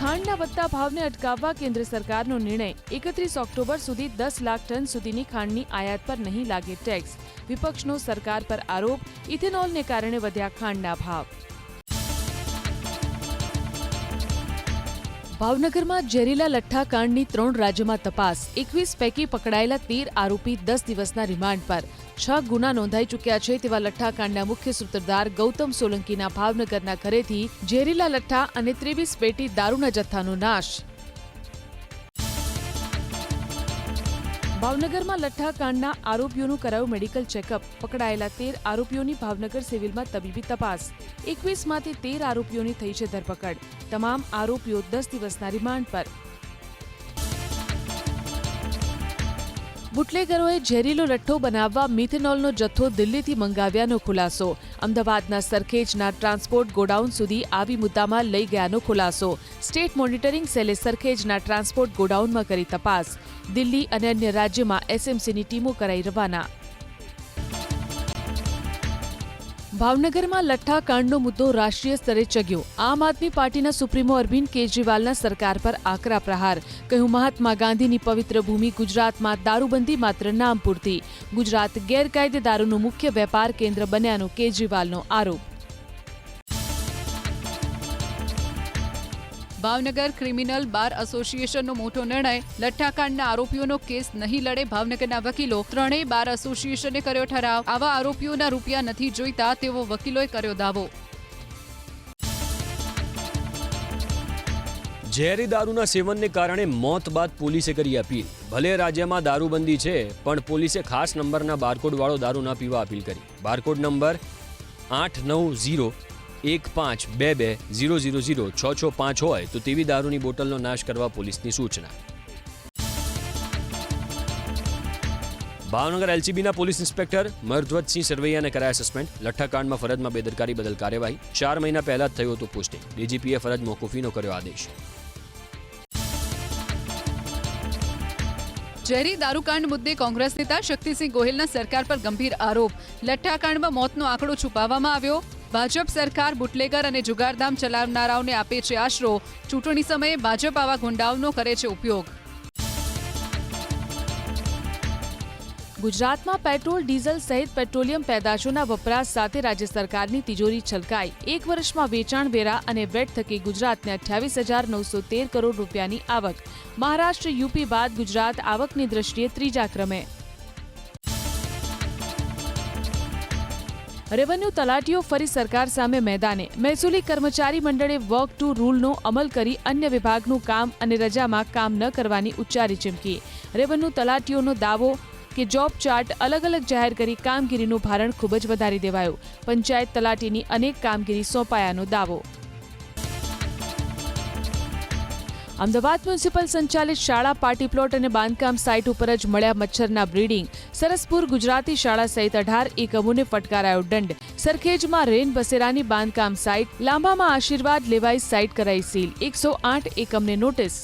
ખાંડના વધતા ભાવને અટકાવવા કેન્દ્ર સરકારનો નિર્ણય 31 ઓક્ટોબર સુધી 10 લાખ ટન સુધીની ખાંડની આયાત પર નહીં લાગે ટેક્સ. વિપક્ષનો સરકાર પર આરોપ. ઇથેનોલને કારણે વધ્યા ખાંડના ભાવ. ભાવનગરમાં ઝેરીલા લઠ્ઠા કાંડની 3 રાજ્યોમાં તપાસ. 21 પૈકી પકડાયેલા 13 આરોપી 10 દિવસના રિમાન્ડ પર. 6 ગુના નોંધાઈ ચૂક્યા છે તેવા લઠ્ઠાકાંડના મુખ્ય સૂત્રધાર ગૌતમ સોલંકીના ભાવનગરના ઘરેથી ઝેરીલા લઠ્ઠા અને 23 પેટી દારૂના જથ્થાનો નાશ. ભાવનગરમાં લઠ્ઠાકાંડના આરોપીઓનું કરાયું મેડિકલ ચેકઅપ. પકડાયેલા 13 આરોપીઓની ભાવનગર સિવિલમાં તબીબી તપાસ. 21માંથી 13 આરોપીઓની થઈ છે ધરપકડ. તમામ આરોપીઓ 10 દિવસના રિમાન્ડ પર. બુટલેગરોએ ઝેરીલો લઠ્ઠો બનાવવા મિથેનોલનો જથ્થો દિલ્હીથી મંગાવ્યાનો ખુલાસો. અમદાવાદના સરખેજના ટ્રાન્સપોર્ટ ગોડાઉન સુધી આવી મુદ્દામાલ લઈ ગયાનો ખુલાસો. સ્ટેટ મોનિટરિંગ સેલે સરખેજના ટ્રાન્સપોર્ટ ગોડાઉનમાં કરી તપાસ. દિલ્હી અને અન્ય રાજ્યમાં એસએમસીની ટીમો કરાઈ રવાના. ભાવનગરમાં લઠ્ઠાકાંડનો મુદ્દો રાષ્ટ્રીય સ્તરે ચગ્યો. આમ આદમી પાર્ટીના સુપ્રીમો અરવિંદ કેજરીવાલના સરકાર પર આકરા પ્રહાર. કહ્યું, મહાત્મા ગાંધીની પવિત્ર ભૂમિ ગુજરાતમાં દારૂબંધી માત્ર નામ પૂરતી. ગુજરાત ગેરકાયદે દારૂનું મુખ્ય વેપાર કેન્દ્ર બન્યાનો કેજરીવાલનો આરોપ. ભાવનગર ક્રિમિનલ બાર એસોસિએશનનો મોટો નિર્ણય. લઠ્ઠાકાંડના આરોપીઓનો કેસ નહીં લડે ભાવનગરના વકીલો. ત્રણેય બાર એસોસિએશને કર્યો ઠરાવ. આવા આરોપીઓના રૂપિયા નથી જોઈતા તેવો વકીલોએ કર્યો દાવો. ઝેરી દારૂના સેવનને કારણે મોત બાદ પોલીસે કરી અપીલ. ભલે રાજ્યમાં દારૂબંધી છે પણ પોલીસે ખાસ નંબરના બારકોડવાળો દારૂ ન પીવા અપીલ કરી. બારકોડ નંબર 89015220006665 હોય તો તેવી દારૂની બોટલનો નાશ કરવા પોલીસની સૂચના. ભાવનગર એલસીબીના પોલીસ ઇન્સ્પેક્ટર મરધ્વતસિંહ સરવૈયાને કરાયા સસ્પેન્ડ. લઠ્ઠાકાંડમાં ફરજમાં બેદરકારી બદલ કાર્યવાહી. 4 મહિના પહેલા જ થયું હતું પોસ્ટિંગ. ડીજીપીએ ફરજ મોકૂફીનો કર્યો આદેશ. ઝેરી દારૂકાંડ મુદ્દે કોંગ્રેસ નેતા શક્તિસિંહ ગોહિલના સરકાર પર ગંભીર આરોપ. લઠ્ઠાકાંડમાં મોતનો આંકડો છુપાવવામાં આવ્યો. ભાજપ સરકાર બુટલેગર અને જુગારધામ ચલાવનારાઓને આપે છે આશરો. ચૂંટણી સમયે ભાજપ આવા ગુંડાઓનો કરે છે ઉપયોગ. ગુજરાતમાં પેટ્રોલ ડીઝલ સહિત પેટ્રોલિયમ પેદાશોના વપરાશ સાથે રાજ્ય સરકારની તિજોરી છલકાઈ. 1 વર્ષમાં વેચાણ વેરા અને વેટ થકી ગુજરાતને 28,913 કરોડ રૂપિયાની આવક. મહારાષ્ટ્ર, યુપી બાદ ગુજરાત આવકની દ્રષ્ટિએ ત્રીજા ક્રમે. રેવન્યુ તલાટીઓ ફરી સરકાર સામે મેદાને. મહેસૂલી કર્મચારી મંડળે વર્ક ટુ રૂલનો અમલ કરી અન્ય વિભાગનું કામ અને રજામાં કામ ન કરવાની ઉચ્ચારી ચીમકી. રેવન્યુ તલાટીઓનો દાવો કે જોબ ચાર્ટ અલગ અલગ જાહેર કરી કામગીરીનું ભારણ ખૂબ જ વધારી દેવાયું. પંચાયત તલાટીની અનેક કામગીરી સોંપાયાનો દાવો. અમદાવાદ મ્યુનિસિપલ સંચાલિત શાળા, પાર્ટી પ્લોટ અને બાંધકામ સાઇટ ઉપર જ મળ્યા મચ્છરના બ્રીડિંગ. સરસપુર ગુજરાતી શાળા સહિત 18 એકમોને ફટકારાયો દંડ. સરખેજમાં રેન બસેરાની બાંધકામ સાઇટ. લાંબામાં આશીર્વાદ લેવાઈ સાઇટ કરાઈ સીલ. 108 એકમને નોટિસ.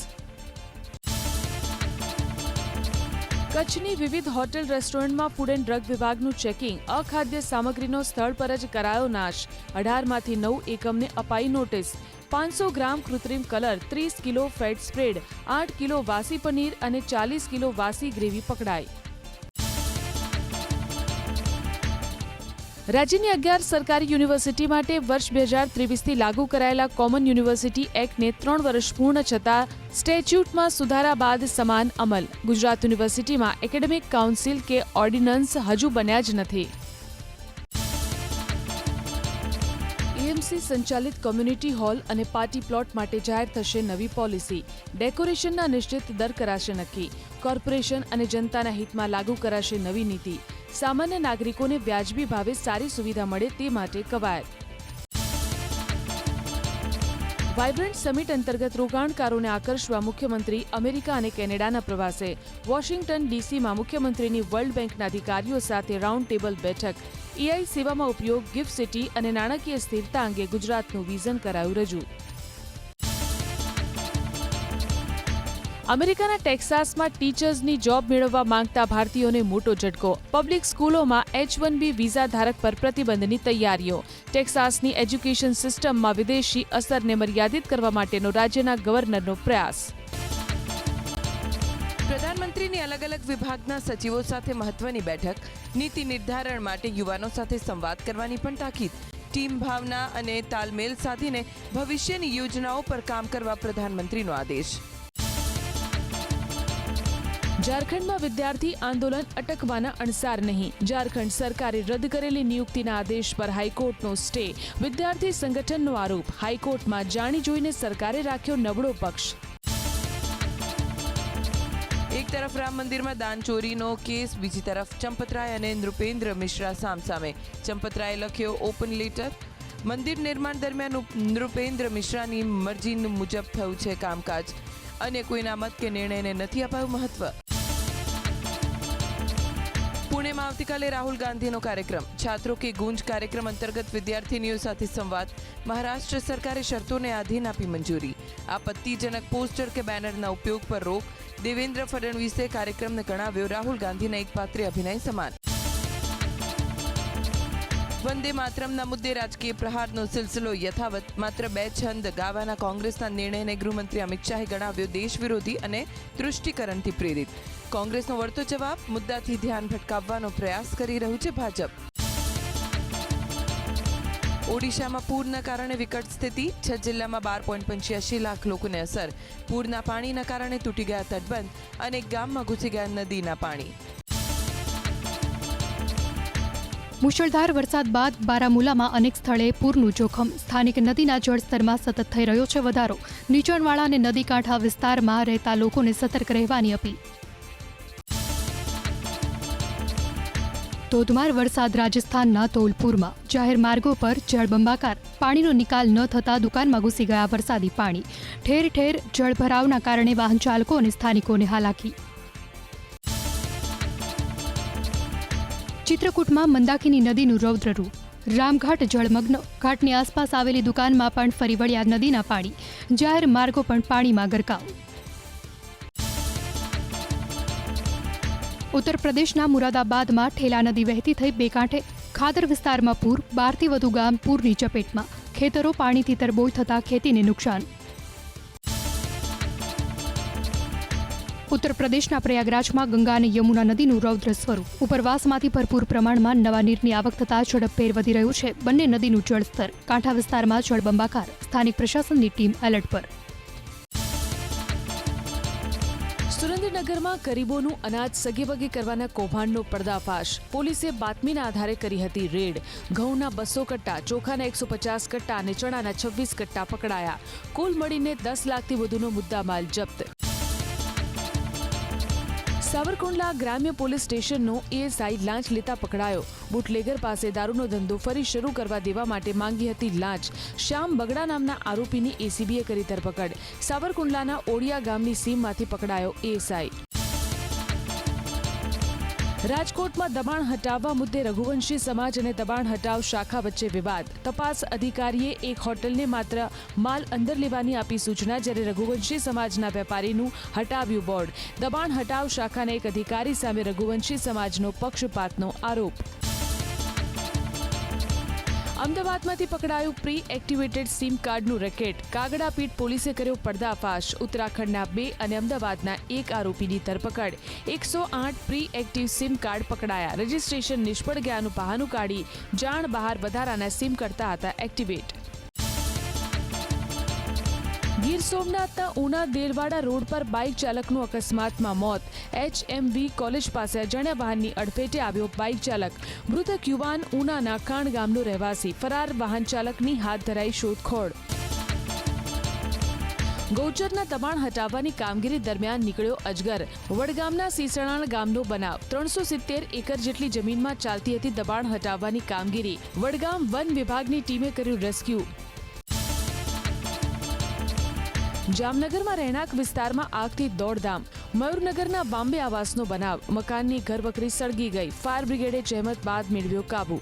કચ્છની વિવિધ હોટેલ રેસ્ટોરન્ટમાં ફૂડ એન્ડ ડ્રગ વિભાગનું ચેકિંગ. અખાદ્ય સામગ્રીનો સ્થળ પર જ કરાયો નાશ. 18માંથી 9 એકમને અપાઈ નોટિસ. 500 ગ્રામ કૃત્રિમ colour, 30 kilo fat spread, 8 kilo વાસી પનીર અને 40 કિલો વાસી ગ્રેવી પકડાઈ. રાજ્યની 11 સરકારી યુનિવર્સિટી માટે વર્ષ 2023થી લાગુ કરાયેલા કોમન યુનિવર્સિટી એક્ટને 3 વર્ષ પૂર્ણ છતાં સ્ટેચ્યુટમાં સુધારા બાદ સમાન અમલ. ગુજરાત યુનિવર્સિટીમાં એકેડેમિક કાઉન્સિલ કે ઓર્ડિનન્સ હજુ બન્યા જ નથી. એએમસી સંચાલિત કોમ્યુનિટી હોલ અને પાર્ટી પ્લોટ માટે જાહેર થશે નવી પોલિસી. ડેકોરેશનના નિશ્ચિત દર કરાશે નક્કી. કોર્પોરેશન અને જનતાના હિતમાં લાગુ કરાશે નવી નીતિ. સામાન્ય નાગરિકોને વ્યાજબી ભાવે સારી સુવિધા મળે તે માટે કવાયત. વાઇબ્રન્ટ સમિટ અંતર્ગત રોકાણકારોને આકર્ષવા મુખ્યમંત્રી અમેરિકા અને કેનેડાના પ્રવાસે. વોશિંગ્ટન ડીસીમાં મુખ્યમંત્રીની વર્લ્ડ બેંકના અધિકારીઓ સાથે રાઉન્ડ ટેબલ બેઠક. એઆઈ સેવામાં ઉપયોગ, ગિફ્ટ સિટી અને નાણાકીય સ્થિરતા અંગે ગુજરાતનું વિઝન કરાયું રજૂ. અમેરિકાના ટેક્સાસમાં ટીચર્સની જોબ મેળવવા માંગતા ભારતીયોને મોટો ઝટકો. પબ્લિક સ્કૂલોમાં H-1B વિઝા ધારક પર પ્રતિબંધની તૈયારીઓ. ટેક્સાસની એજ્યુકેશન સિસ્ટમમાં વિદેશી અસરને મર્યાદિત કરવા માટેનો રાજ્યના ગવર્નરનો પ્રયાસ. પ્રધાનમંત્રીની અલગ અલગ વિભાગના સચિવો સાથે મહત્વની બેઠક. નીતિ નિર્ધારણ માટે યુવાનો સાથે સંવાદ કરવાની પણ તાકીદ. ટીમ ભાવના અને તાલમેલ સાધીને ભવિષ્યની યોજનાઓ પર કામ કરવા પ્રધાનમંત્રીનો આદેશ. ઝારખંડમાં વિદ્યાર્થી આંદોલન અટકવાના અણસાર નહીં. ઝારખંડ સરકારે રદ કરેલી નિયુક્તિના આદેશ પર હાઈકોર્ટનો સ્ટે. વિદ્યાર્થી સંગઠનનો આરોપ, હાઈકોર્ટમાં જાણી જોઈને સરકારે રાખ્યો નબળો પક્ષ. એક તરફ રામ મંદિરમાં દાન ચોરીનો કેસ, બીજી તરફ ચંપતરાય અને નૃપેન્દ્ર મિશ્રા સામસામે. ચંપતરાયે લખ્યો ઓપન લેટર. મંદિર નિર્માણ દરમિયાન નૃપેન્દ્ર મિશ્રાની મરજી મુજબ થયું છે કામકાજ. અન્ય કોઈના મત કે નિર્ણયને નથી અપાયું મહત્વ. પુણેમાં આવતીકાલે રાહુલ ગાંધીનો કાર્યક્રમ. છાત્રો કે ગુંજ કાર્યક્રમ અંતર્ગત વિદ્યાર્થીનીઓ સાથે સંવાદ. મહારાષ્ટ્ર સરકારે શરતોને આધીન આપી મંજૂરી. આપત્તિજનક પોસ્ટર કે બેનરના ઉપયોગ પર રોક. દેવેન્દ્ર ફડણવીસે કાર્યક્રમને ગણાવ્યો રાહુલ ગાંધીના એકપાત્રીય અભિનય સમાન. વંદે માતરમના મુદ્દે રાજકીય પ્રહારનો સિલસિલો યથાવત. માત્ર 2 છંદ ગાવાના કોંગ્રેસના નિર્ણયને ગૃહમંત્રી અમિત શાહે ગણાવ્યો દેશ વિરોધી અને તૃષ્ટિકરણથી પ્રેરિત. કોંગ્રેસનો વળતો જવાબ, મુદ્દાથી ધ્યાન ભટકાવવાનો પ્રયાસ કરી રહ્યું છે ભાજપ. ઓડિશામાં પૂરના કારણે વિકટ સ્થિતિ. 6 જિલ્લામાં 12.85 લાખ લોકોને અસર. પૂરના પાણીના કારણે તૂટી ગયા તટબંધ. અનેક ગામમાં ઘૂસી ગયા નદીના પાણી. મુશળધાર વરસાદ બાદ બારામુલામાં અનેક સ્થળે પૂરનું જોખમ. સ્થાનિક નદીના જળસ્તરમાં સતત થઈ રહ્યો છે વધારો. નીચાણવાળા અને નદી કાંઠા વિસ્તારમાં રહેતા લોકોને સતર્ક રહેવાની અપીલ. ધોધમાર વરસાદ રાજસ્થાનના ધોલપુરમાં. જાહેર માર્ગો પર જળબંબાકાર. પાણીનો નિકાલ ન થતાં દુકાનમાં ઘૂસી ગયા વરસાદી પાણી. ઠેર ઠેર જળભરાવના કારણે વાહન ચાલકો અને સ્થાનિકોને હાલાકી. ચિત્રકૂટમાં મંદાકિની નદીનું રૌદ્ર રૂપ. રામઘાટ જળમગ્ન. ઘાટની આસપાસ આવેલી દુકાનમાં પણ ફરી વળ્યા નદીના પાણી. જાહેર માર્ગો પણ પાણીમાં ગરકાવ. ઉત્તર પ્રદેશના મુરાદાબાદમાં ઠેલા નદી વહેતી થઈ બે કાંઠે. ખાદર વિસ્તારમાં પૂર. 12થી વધુ ગામ પૂરની ચપેટમાં. ખેતરો પાણીથી તરબોળ થતા ખેતીને નુકસાન. ઉત્તર પ્રદેશના પ્રયાગરાજમાં ગંગા અને યમુના નદીનું રૌદ્ર સ્વરૂપ. ઉપરવાસમાંથી ભરપૂર પ્રમાણમાં નવા નીરની આવક થતાં ઝડપભેર વધી રહ્યું છે બંને નદીનું જળસ્તર. કાંઠા વિસ્તારમાં જળબંબાકાર. સ્થાનિક પ્રશાસનની ટીમ એલર્ટ પર. સુરેન્દ્રનગરમાં ગરીબોનું અનાજ સગેવગે કરવાના કૌભાંડનો પર્દાફાશ. પોલીસે બાતમીના આધારે કરી હતી રેડ. ઘઉંના 200 કટ્ટા, ચોખાના 150 કટ્ટા અને ચણાના 26 કટ્ટા પકડાયા. કુલ મળીને 10 લાખથી વધુનો મુદ્દામાલ જપ્ત. સાવરકુંડલા ગ્રામ્ય પોલીસ સ્ટેશનનો એએસઆઈ લાંચ લેતા પકડાયો. બુટલેગર પાસે દારૂનો ધંધો ફરી શરૂ કરવા દેવા માટે માંગી હતી લાંચ. શ્યામ બગડા નામના આરોપીની એસીબીએ કરી ધરપકડ. સાવરકુંડલાના ઓડિયા ગામની સીમમાંથી પકડાયો એએસઆઈ. રાજકોટમાં દબાણ હટાવવા મુદ્દે રઘુવંશી સમાજ અને દબાણ હટાવ શાખા વચ્ચે વિવાદ. તપાસ અધિકારીએ એક હોટલને માત્ર માલ અંદર લેવાની આપી સૂચના, જ્યારે રઘુવંશી સમાજના વેપારીનું હટાવ્યું બોર્ડ. દબાણ હટાવ શાખાના એક અધિકારી સામે રઘુવંશી સમાજનો પક્ષપાતનો આરોપ. અમદાવાદમાંથી પકડાયું પ્રી એક્ટિવેટેડ સિમ કાર્ડનું રેકેટ. કાગડાપીઠ પોલીસે કર્યો પર્દાફાશ. ઉત્તરાખંડના 2 અને અમદાવાદના 1 આરોપીની ધરપકડ. 108 પ્રી એક્ટિવ સિમ કાર્ડ પકડાયા. રજીસ્ટ્રેશન નિષ્ફળ ગયાનું બહાનું કાઢી જાણ બહાર વધારાના સિમ કરતા હતા એક્ટિવેટ. ગીર સોમનાથના ઉના દેલવાડા રોડ પર બાઇક ચાલકનું અકસ્માતમાં મોત. HMV કોલેજ પાસે અજાણ્યા વાહનની અડફેટે આવ્યો બાઇક ચાલક. મૃતક યુવાન ઉનાના કાણ ગામનો રહેવાસી. ફરાર વાહન ચાલકની હાથ ધરાઈ શોધખોળ. ગૌચરના દબાણ હટાવવાની કામગીરી દરમિયાન નીકળ્યો અજગર. વડગામના સીસણાણ ગામનો બનાવ. 370 એકર જેટલી જમીનમાં ચાલતી હતી દબાણ હટાવવાની કામગીરી. વડગામ વન વિભાગની ટીમે કર્યું રેસ્ક્યુ. જામનગરમાં રહેણાંક વિસ્તારમાં આગથી દોડધામ. મયુરનગરના બામ્બે આવાસનો બનાવ. મકાનની ઘરવખરી સળગી ગઈ. ફાયર બ્રિગેડે જહેમત બાદ મેળવ્યો કાબુ.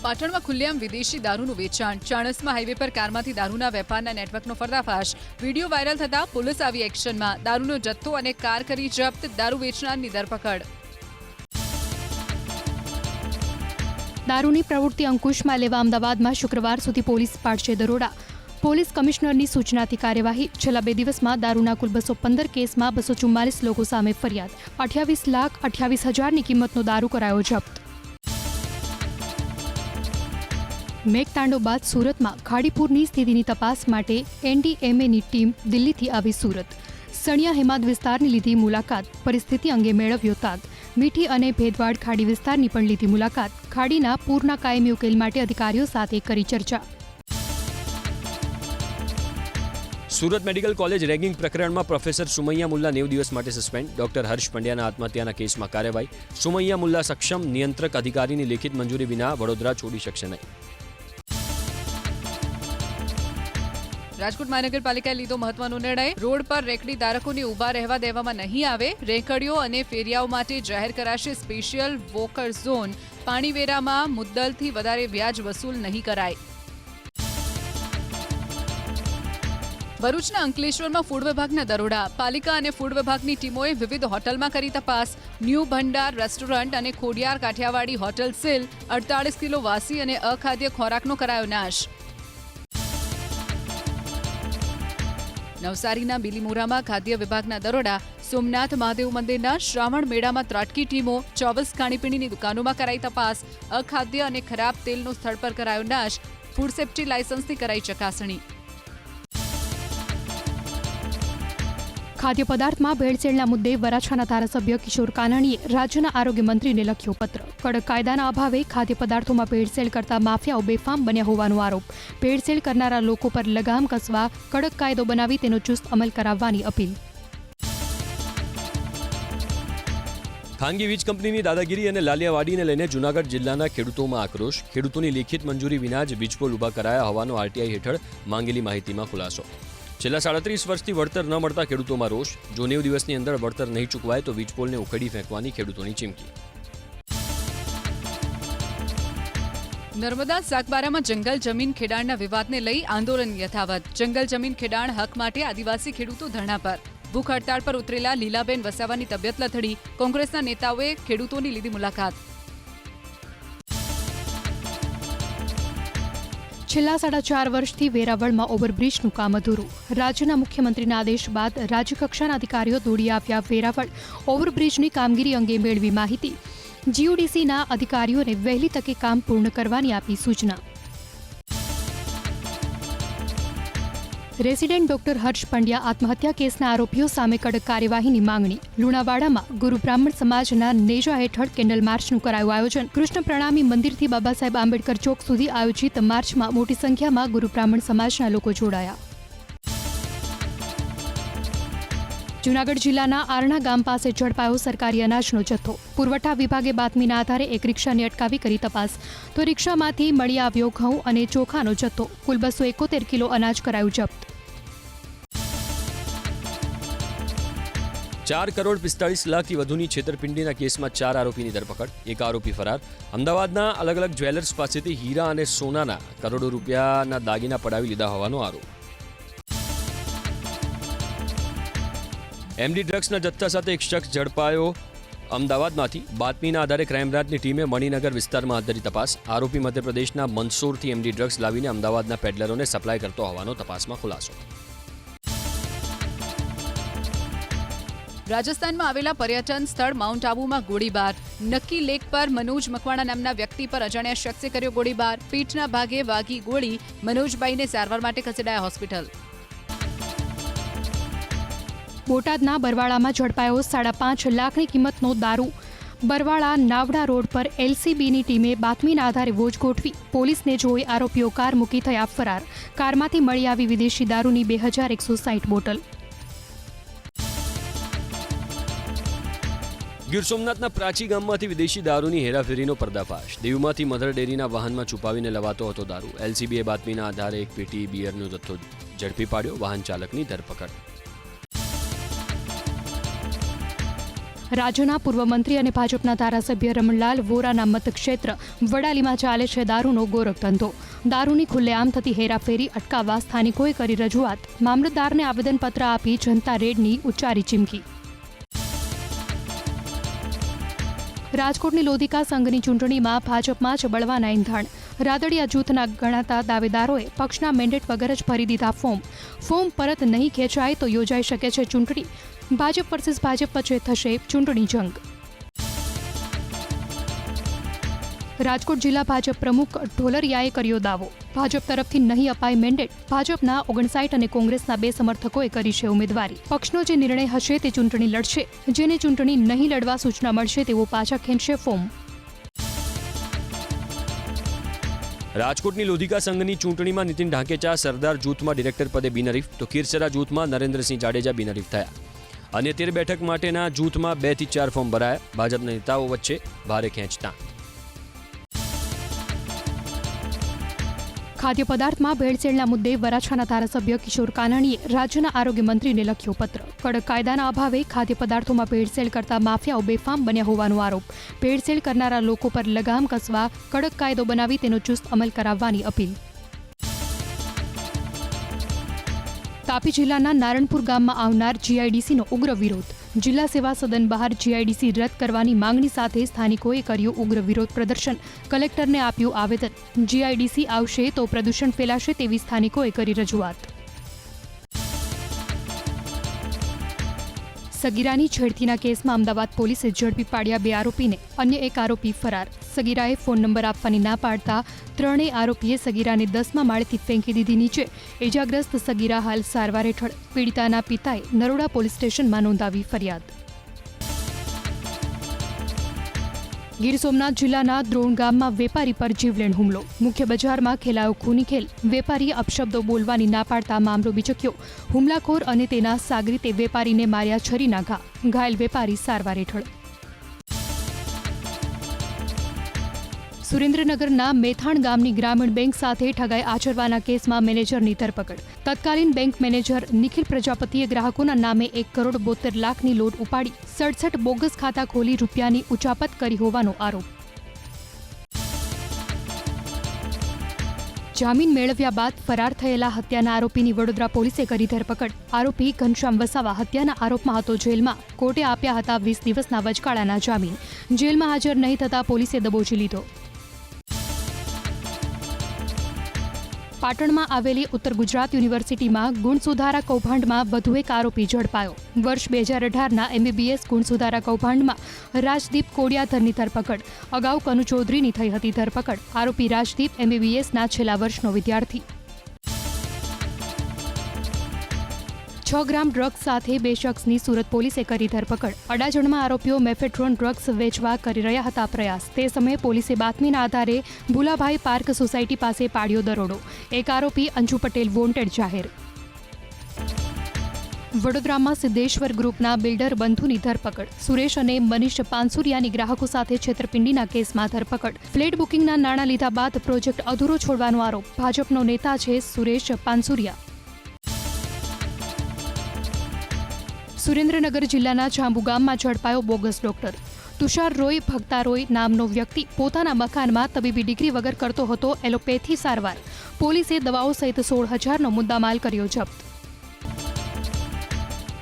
પાટણમાં ખુલ્લેઆમ વિદેશી દારૂનું વેચાણ. ચાણસ્મા હાઈવે પર કારમાંથી દારૂના વેપારના નેટવર્કનો પર્દાફાશ. વિડીયો વાયરલ થતા પોલીસ આવી એક્શનમાં. દારૂનો જથ્થો અને કાર કરી જપ્ત. દારૂ વેચનારની ધરપકડ. દારૂની પ્રવૃત્તિ અંકુશમાં લેવા અમદાવાદમાં શુક્રવાર સુધી પોલીસ પાડશે દરોડા. પોલીસ કમિશનરની સૂચનાથી કાર્યવાહી. છેલ્લા 2 દિવસમાં દારૂના કુલ 215 કેસમાં 244 લોકો સામે ફરિયાદ. 28,28,000ની કિંમતનો દારૂ કરાયો જપ્ત. મેઘતાંડો બાદ સુરતમાં ખાડીપુરની સ્થિતિની તપાસ માટે એનડીએમએની ટીમ દિલ્હીથી આવી સુરત. સણિયા હેમાદ વિસ્તારની લીધી મુલાકાત. પરિસ્થિતિ અંગે મેળવ્યો તાગ. મીઠી અને ભેદવાડ ખાડી વિસ્તારની પણ લીધી મુલાકાત. ખાડીના પૂરના કાયમી ઉકેલ માટે અધિકારીઓ સાથે કરી ચર્ચા. સુરત મેડિકલ કોલેજ રેગિંગ પ્રકરણમાં પ્રોફેસર સુમૈયા મુલ્લા 90 દિવસ માટે સસ્પેન્ડ. ડોક્ટર હર્ષ પંડ્યાના આત્મહત્યાના કેસમાં કાર્યવાહી. સુમૈયા મુલ્લા સક્ષમ નિયંત્રક અધિકારીની લેખિત મંજૂરી વિના વડોદરા છોડી શકશે નહીં. રાજકોટ મહાનગરપાલિકાએ લીધો મહત્વનો નિર્ણય. રોડ પર રેકડી ધારકોને ઊભા રહેવા દેવામાં નહીં આવે. રેકડીઓ અને ફેરિયાઓ માટે જાહેર કરાશે સ્પેશિયલ વોકર ઝોન. પાણીવેરામાં મુદ્દલથી વધારે વ્યાજ વસૂલ નહીં કરાય. ભરૂચના અંકલેશ્વરમાં ફૂડ વિભાગના દરોડા. પાલિકા અને ફૂડ વિભાગની ટીમોએ વિવિધ હોટલમાં કરી તપાસ. ન્યૂ ભંડાર રેસ્ટોરન્ટ અને Khodiyar Kathiyawadi hotel seal. 48 kilo વાસી અને અખાદ્ય ખોરાકનો કરાયો નાશ. નવસારીના બિલીમોરામાં ખાદ્ય વિભાગના દરોડા. સોમનાથ મહાદેવ મંદિરના શ્રાવણ મેળામાં ત્રાટકી ટીમો. 24 ખાણીપીણીની દુકાનોમાં કરાઈ તપાસ. અખાદ્ય અને ખરાબ તેલનો સ્થળ પર કરાયો નાશ. ફૂડ સેફ્ટી લાયસન્સની કરાઈ ચકાસણી. ખાદ્ય પદાર્થમાં ભેળસેળના મુદ્દે વરાછાના ધારાસભ્ય કિશોર કાનાણીએ રાજ્યના આરોગ્ય મંત્રીને લખ્યો પત્ર. કડક કાયદાના અભાવે ખાદ્ય પદાર્થોમાં ભેળસેળ કરતા માફિયાઓ બેફામ બન્યા હોવાનો આરોપ. ભેળસેળ કરનારા લોકો પર લગામ કસવા કડક કાયદો બનાવી તેનો ચુસ્ત અમલ કરાવવાની અપીલ. ખાનગી વીજ કંપનીની દાદાગીરી અને લાલિયાવાડીને લઈને જૂનાગઢ જિલ્લાના ખેડૂતોમાં આક્રોશ. ખેડૂતોની લેખિત મંજૂરી વિના જ વીજપોલ ઊભા કરાયા હોવાનો આરટીઆઈ હેઠળ માંગેલી માહિતીમાં ખુલાસો. છેલ્લા 37 વર્ષથી વળતર ન મળતા ખેડૂતોમાં રોષ. જો 90 દિવસની અંદર વળતર નહીં ચૂકવાય તો વીજપોલને ઉખેડી ફેંકવાની ખેડૂતોની ચીમકી. નર્મદા સાગબારામાં જંગલ જમીન ખેડાણના વિવાદને લઈ આંદોલન યથાવત. જંગલ જમીન ખેડાણ હક માટે આદિવાસી ખેડૂતો ધરણા પર. ભૂખ હડતાળ પર ઉતરેલા લીલાબેન વસાવાની તબિયત લથડી. કોંગ્રેસના નેતાઓએ ખેડૂતોની લીધી મુલાકાત. છેલ્લા 4.5 વર્ષથી વેરાવળમાં ઓવરબ્રિજનું કામ અધૂરું. રાજ્યના મુખ્યમંત્રીના આદેશ બાદ રાજ્યકક્ષાના અધિકારીઓ દોડી આવ્યા વેરાવળ. ઓવરબ્રિજની કામગીરી અંગે મેળવી માહિતી. જીયુડીસીના અધિકારીઓને વહેલી તકે કામ પૂર્ણ કરવાની આપી સૂચના. રેસિડેન્ટ ડોક્ટર હર્ષ પંડ્યા આત્મહત્યા કેસના આરોપીઓ સામે કડક કાર્યવાહીની માંગણી. લુણાવાડામાં ગુરુ બ્રાહ્મણ સમાજના નેજા હેઠળ કેન્ડલ માર્ચનું કરાયું આયોજન. કૃષ્ણ પ્રણામી મંદિરથી બાબા સાહેબ આંબેડકર ચોક સુધી આયોજિત માર્ચમાં મોટી સંખ્યામાં ગુરુ બ્રાહ્મણ સમાજના લોકો જોડાયા. જૂનાગઢ જિલ્લાના આરણા ગામ પાસે ઝડપાયો સરકારી અનાજનો જથ્થો. પુરવઠા વિભાગે બાતમીના આધારે એક રિક્ષાને અટકાવી કરી તપાસ. તો રિક્ષામાંથી મળી આવ્યો ઘઉં અને ચોખાનો જથ્થો. કુલ 271 કિલો અનાજ કરાયું જપ્ત. 4,45,00,000થી વધુની છેતરપિંડીના કેસમાં 4 આરોપીની ધરપકડ. એક આરોપી ફરાર. અમદાવાદના અલગ અલગ જ્વેલર્સ પાસેથી હીરા અને સોનાના કરોડો રૂપિયાના દાગીના પડાવી લીધા હોવાનો આરોપ. એમડી ડ્રગ્સના જથ્થા સાથે એક શખ્સ ઝડપાયો અમદાવાદમાંથી. બાતમીના આધારે ક્રાઇમ બ્રાન્ચની ટીમે મણિનગર વિસ્તારમાં હાથ ધરી તપાસ. આરોપી મધ્યપ્રદેશના મંદસૌરથી એમડી ડ્રગ્સ લાવીને અમદાવાદના પેડલરોને સપ્લાય કરતો હોવાનો તપાસમાં ખુલાસો. રાજસ્થાનમાં આવેલા પર્યટન સ્થળ માઉન્ટ આબુમાં ગોળીબાર. નક્કી લેક પર મનોજ મકવાણા નામના વ્યક્તિ પર અજાણ્યા શખ્સે કર્યો ગોળીબાર. પીઠના ભાગે વાગી ગોળી. મનોજભાઈને સારવાર માટે ખસેડાયા હોસ્પિટલ. બોટાદના બરવાળામાં ઝડપાયો 5.5 લાખની કિંમતનો દારૂ. બરવાળા નાવડા રોડ પર એલસીબીની ટીમે બાતમીના આધારે વોચ ગોઠવી. પોલીસને જોઈ આરોપીઓ કાર મૂકી થયા ફરાર. કારમાંથી મળી આવી વિદેશી દારૂની 2160 બોટલ. ગીર સોમનાથના પ્રાચી ગામમાંથી વિદેશી દારૂની હેરાફેરીનો પર્દાફાશ. દીવમાંથી મધર ડેરીના વાહનમાં છુપાવીને લવાતો હતો દારૂ. એલસીબીએ બાતમીના આધારે એક પેટી બિયરનો જથ્થો ઝડપી પાડ્યો. વાહન ચાલકની ધરપકડ. રાજ્યના પૂર્વ મંત્રી અને ભાજપના ધારાસભ્ય રમણલાલ વોરાના મતક્ષેત્ર વડાલીમાં ચાલે છે દારૂનો ગોરખધંધો. દારૂની ખુલ્લેઆમ થતી હેરાફેરી અટકાવવા સ્થાનિકોએ કરી રજૂઆત. મામલતદારને આવેદનપત્ર આપી જનતા રેડની ઉચ્ચારી ચીમકી. રાજકોટની લોધિકા સંઘની ચૂંટણીમાં ભાજપમાં જ બળવાના ઇંધણ. રાદડિયા જૂથના ગણાતા દાવેદારોએ પક્ષના મેન્ડેટ વગર જ ભરી દીધા ફોર્મ પરત નહીં ખેંચાય તો યોજાઈ શકે છે ચૂંટણી. ભાજપ વર્સિસ ભાજપ વચ્ચે થશે ચૂંટણી જંગ. રાજકોટ જિલ્લા ભાજપ પ્રમુખ ઢોલરિયાએ કર્યો દાવો. ભાજપ તરફથી નહીં અપાય મેન્ડેટ. ભાજપના 59 અને કોંગ્રેસના 2 સમર્થકોએ કરી છે ઉમેદવારી. પક્ષનો જે નિર્ણય હશે તે ચૂંટણી લડશે. જેને ચૂંટણી નહીં લડવા સૂચના મળશે તેઓ પાછા ખેંચશે ફોર્મ. રાજકોટની લોધિકા સંઘની ચૂંટણીમાં નીતિન ઢાંકેચા સરદાર જૂથમાં ડિરેક્ટર પદે બિનહરીફ તો ખીરસરા જૂથમાં નરેન્દ્રસિંહ જાડેજા બિનહરીફ થયા. અને 13 બેઠક માટેના જૂથમાં 2 થી 4 ફોર્મ ભરાયા. ભાજપના નેતાઓ વચ્ચે ભારે ખેંચતા. ખાદ્ય પદાર્થમાં ભેળસેળના મુદ્દે વરાછાના ધારાસભ્ય કિશોર કાનાણીએ રાજ્યના આરોગ્ય મંત્રીને લખ્યો પત્ર. કડક કાયદાના અભાવે ખાદ્ય પદાર્થોમાં ભેળસેળ કરતા માફિયાઓ બેફામ બન્યા હોવાનો આરોપ. ભેળસેળ કરનારા લોકો પર લગામ કસવા કડક કાયદો બનાવી તેનો ચુસ્ત અમલ કરાવવાની અપીલ. તાપી જિલ્લાના નારણપુર ગામમાં આવનાર જીઆઈડીસીનો ઉગ્ર વિરોધ. જિલ્લા સેવા સદન બહાર જીઆઈડીસી રદ કરવાની માંગણી સાથે સ્થાનિકોએ કર્યું ઉગ્ર વિરોધ પ્રદર્શન. કલેક્ટરને આપ્યું આવેદન. જીઆઈડીસી આવશે તો પ્રદૂષણ ફેલાશે તેવી સ્થાનિકોએ કરી રજૂઆત. સગીરાની છેડતીના કેસમાં અમદાવાદ પોલીસે ઝડપી પાડ્યા 2 આરોપીને. અન્ય 1 આરોપી ફરાર. સગીરાએ ફોન નંબર આપવાની ના પાડતા 3 આરોપીએ સગીરાને 10મા માળેથી ફેંકી દીધી નીચે. ઇજાગ્રસ્ત સગીરા હાલ સારવાર હેઠળ. પીડિતાના પિતાએ નરોડા પોલીસ સ્ટેશનમાં નોંધાવી ફરિયાદ. ગીર સોમનાથ જિલ્લાના દ્રોણ ગામમાં વેપારી પર જીવલેણ હુમલો. મુખ્ય બજારમાં ખેલાયો ખૂની ખેલ. વેપારીએ અપશબ્દો બોલવાની ના પાડતા મામલો બિચક્યો. હુમલાખોર અને તેના સાગરીતે વેપારીને માર્યા છરીના ઘા. ઘાયલ વેપારી સારવાર હેઠળ. સુરેન્દ્રનગરના મેથાણ ગામની ગ્રામીણ બેંક સાથે ઠગાઈ આચરવાના કેસમાં મેનેજરની ધરપકડ. તત્કાલીન બેંક મેનેજર નિખિલ પ્રજાપતિએ ગ્રાહકોના નામે 1,72 લાખની લોન ઉપાડી 67 બોગસ ખાતા ખોલી રૂપિયાની ઉચાપત કરી હોવાનો આરોપ. જામીન મેળવ્યા બાદ ફરાર થયેલા હત્યાના આરોપીની વડોદરા પોલીસે કરી ધરપકડ. આરોપી ઘનશ્યામ વસાવા હત્યાના આરોપમાં હતો જેલમાં. કોર્ટે આપ્યા હતા 20 દિવસના વચગાળાના જામીન. જેલમાં હાજર નહીં થતા પોલીસે દબોચી લીધો. પાટણમાં આવેલી ઉત્તર ગુજરાત યુનિવર્સિટીમાં ગુણ સુધારા કૌભાંડમાં વધુ 1 આરોપી ઝડપાયો. વર્ષ 2018ના MBBS ગુણ સુધારા કૌભાંડમાં રાજદીપ કોડિયાધરની ધરપકડ. અગાઉ કનુ ચૌધરીની થઈ હતી ધરપકડ. આરોપી રાજદીપ MBBSના છેલ્લા વર્ષનો વિદ્યાર્થી. 6 ગ્રામ ડ્રગ્સ સાથે 2 શખ્સની સુરત પોલીસે કરી ધરપકડ. અડાજણમાં આરોપીઓ મેફેટ્રોન ડ્રગ્સ વેચવા કરી રહ્યા હતા પ્રયાસ. તે સમયે પોલીસે બાતમીના આધારે ભુલાભાઈ પાર્ક સોસાયટી પાસે પાડ્યો દરોડો. 1 આરોપી અંજુ પટેલ વોન્ટેડ જાહેર. વડોદરામાં સિદ્ધેશ્વર ગ્રુપના બિલ્ડર બંધુની ધરપકડ. સુરેશ અને મનીષ પાનસુરિયાની ગ્રાહકો સાથે છેતરપિંડીના કેસમાં ધરપકડ. ફ્લેટ બુકિંગના નાણાં લીધા બાદ પ્રોજેક્ટ અધૂરો છોડવાનો આરોપ. ભાજપનો નેતા છે સુરેશ પાનસુરિયા. સુરેન્દ્રનગર જિલ્લાના જાંબુ ગામમાં ઝડપાયો બોગસ ડોક્ટર. તુષાર રોય ભક્તા રોય નામનો વ્યક્તિ પોતાના મકાનમાં તબીબી ડિગ્રી વગર કરતો હતો એલોપેથી સારવાર. પોલીસે દવાઓ સહિત 16,000નો મુદ્દામાલ કર્યો જપ્ત.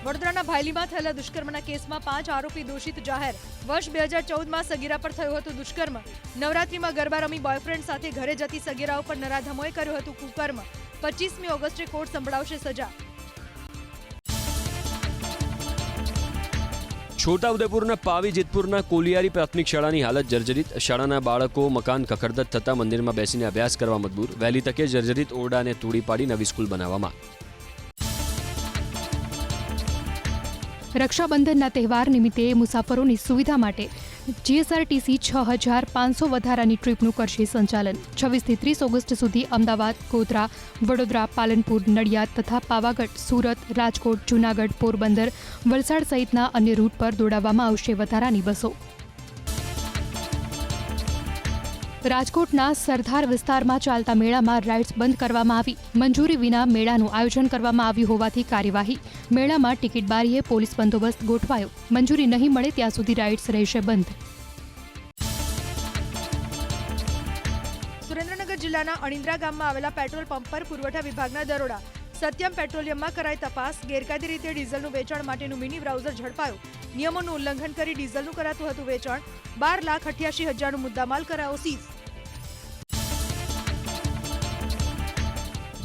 વડોદરાના ભાયલીમાં થયેલા દુષ્કર્મના કેસમાં 5 આરોપી દોષિત જાહેર. વર્ષ 2014માં સગીરા પર થયું હતું દુષ્કર્મ. નવરાત્રીમાં ગરબા રમી બોયફ્રેન્ડ સાથે ઘરે જતી સગીરા ઉપર નરાધમોએ કર્યું હતું કુકર્મ. 25મી ઓગસ્ટે કોર્ટ સંભળાવશે સજા. છોટાઉદેપુરના પાવી જેતપુરના કોલિયારી પ્રાથમિક શાળાની હાલત જર્જરિત. શાળાના બાળકો મકાન કખડદત થતા મંદિરમાં બેસીને અભ્યાસ કરવા મજબૂર. વહેલી તકે જર્જરિત ઓરડાને તોડી પાડી નવી સ્કૂલ બનાવવામાં. રક્ષાબંધનના તહેવાર નિમિત્તે મુસાફરોની સુવિધા માટે જીએસઆરટીસી 6,500 વધારાની ટ્રીપનું કરશે સંચાલન. 26થી 30 ઓગસ્ટ સુધી અમદાવાદ, ગોધરા, વડોદરા, પાલનપુર, નડિયાદ તથા પાવાગઢ, સુરત, રાજકોટ, જૂનાગઢ, પોરબંદર, વલસાડ સહિતના અન્ય રૂટ પર દોડાવવામાં આવશે વધારાની બસો. રાજકોટના સરદાર વિસ્તારમાં ચાલતા મેળામાં રાઇડ્સ બંધ કરવામાં આવી. મંજૂરી વિના મેળાનું આયોજન કરવામાં આવ્યું હોવાથી કાર્યવાહી. મેળામાં ટિકિટ બારીએ પોલીસ બંદોબસ્ત ગોઠવાયો. મંજૂરી નહીં મળે ત્યાં સુધી રાઇડ્સ રહેશે બંધ. સુરેન્દ્રનગર જિલ્લાના અણિન્દ્રા ગામમાં આવેલા પેટ્રોલ પંપ પર પુરવઠા વિભાગના દરોડા. સત્યમ પેટ્રોલિયમમાં કરાઈ તપાસ. ગેરકાયદે રીતે ડીઝલનું વેચાણ માટેનું મિની બ્રાઉઝર ઝડપાયું. નિયમોનું ઉલ્લંઘન કરી ડીઝલનું કરાતું હતું વેચાણ. 12,88,000નો મુદ્દામાલ કરાયો સીઝ.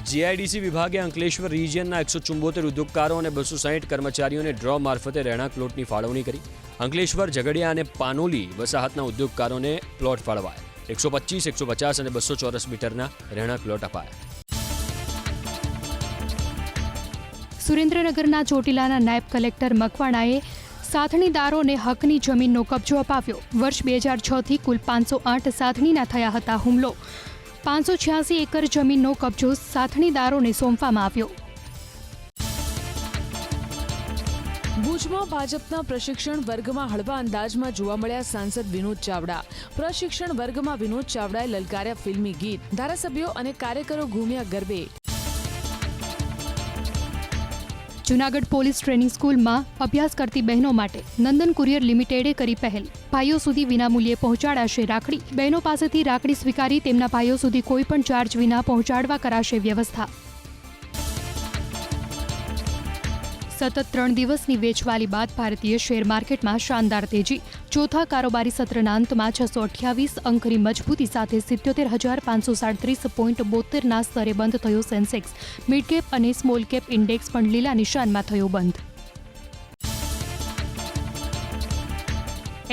જીઆઈડીસી વિભાગે અંકલેશ્વર રિજિયનના 174 ઉદ્યોગકારો અને 260 કર્મચારીઓને ડ્રો મારફતે રહેણાંક પ્લોટની ફાળવણી કરી. અંકલેશ્વર, ઝઘડિયા અને પાનોલી વસાહતના ઉદ્યોગકારોને પ્લોટ ફાળવાયા. 125, 150 અને 200 ચોરસ મીટરના રહેણાંક પ્લોટ અપાયા. સુરેન્દ્રનગરના ચોટીલાના નાયબ કલેક્ટર મકવાણાએ સાથણીદારોને હકની જમીનનો કબજો અપાવ્યો. વર્ષ 2006થી કુલ 508 સાથણીના થયા હતા હુમલો. 586 એકર જમીનનો કબજો સાથણીદારોને સોંપવામાં આવ્યો. ભુજમાં ભાજપના પ્રશિક્ષણ વર્ગમાં હળવા અંદાજમાં જોવા મળ્યા સાંસદ વિનોદ ચાવડા. પ્રશિક્ષણ વર્ગમાં વિનોદ ચાવડાએ લલકાર્યા ફિલ્મી ગીત. ધારાસભ્યો અને કાર્યકરો ઘૂમ્યા ગરબે. જૂનાગઢ પોલીસ ટ્રેનિંગ સ્કૂલમાં અભ્યાસ કરતી બહેનો માટે નંદન કુરિયર લિમિટેડે કરી પહેલ. ભાઈઓ સુધી વિનામૂલ્યે પહોંચાડાશે રાખડી. બહેનો પાસેથી રાખડી સ્વીકારી તેમના ભાઈઓ સુધી કોઈ પણ ચાર્જ વિના પહોંચાડવા કરાશે વ્યવસ્થા. સતત 3 દિવસની વેચવાલી બાદ ભારતીય શેર માર્કેટમાં શાનદાર તેજી. ચોથા કારોબારી સત્રના અંતમાં 628 અંકની મજબૂતી સાથે 77,537.72ના સ્તરે બંધ થયો સેન્સેક્સ. મિડ કેપ અને સ્મોલ કેપ ઇન્ડેક્સ પણ લીલા નિશાનમાં થયો બંધ.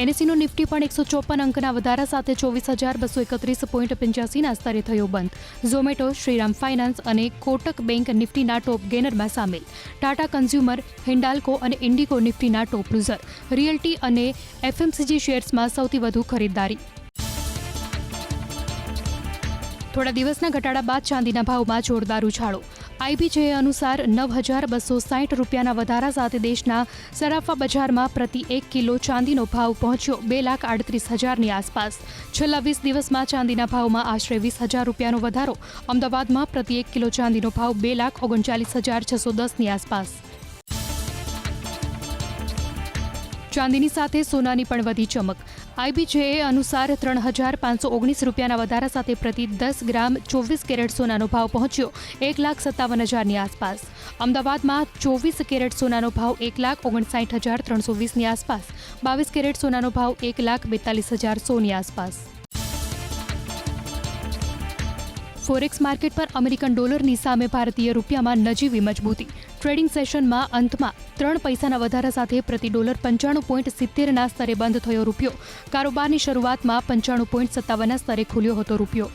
એનએસઈનો નિફ્ટી પણ 154 અંકના વધારા સાથે 24,231.85ના સ્તરે થયો બંધ. ઝોમેટો, શ્રીરામ ફાઇનાન્સ અને કોટક બેંક નિફ્ટીના ટોપ ગેનરમાં સામેલ. ટાટા કન્ઝ્યુમર, હિન્ડાલ્કો અને ઇન્ડિગો નિફ્ટીના ટોપ લૂઝર. રિયલ્ટી અને એફએમસીજી શેર્સમાં સૌથી વધુ ખરીદદારી. થોડા દિવસના ઘટાડા બાદ ચાંદીના ભાવમાં જોરદાર ઉછાળો. આઈબીજે અનુસાર 9,260 રૂપિયાના વધારા સાથે દેશના સરાફા બજારમાં પ્રતિ 1 કિલો ચાંદીનો ભાવ પહોંચ્યો 2,38,000ની આસપાસ. છેલ્લા 20 દિવસમાં ચાંદીના ભાવમાં આશરે 20,000 રૂપિયાનો વધારો. અમદાવાદમાં પ્રતિ 1 કિલો ચાંદીનો ભાવ 2,39,610ની આસપાસ. ચાંદીની સાથે સોનાની પણ વધી ચમક. આઈબીજે અનુસાર 3,519 રૂપિયાના વધારા સાથે પ્રતિ 10 ગ્રામ 24 કેરેટ સોનાનો ભાવ પહોંચ્યો 1,57,000ની આસપાસ. અમદાવાદમાં 24 કેરેટ સોનાનો ભાવ 1,59,320ની આસપાસ. 22 કેરેટ સોનાનો ભાવ 1,42,100ની આસપાસ. ફોરેક્સ માર્કેટ પર અમેરિકન ડોલરની સામે ભારતીય રૂપિયામાં નજીવી મજબૂતી. ટ્રેડિંગ સેશનમાં અંતમાં 3 પૈસાના વધારા સાથે પ્રતિ ડોલર 95.70ના સ્તરે બંધ થયો રૂપિયો. કારોબારની શરૂઆતમાં 95.57ના સ્તરે ખુલ્યો હતો રૂપિયો.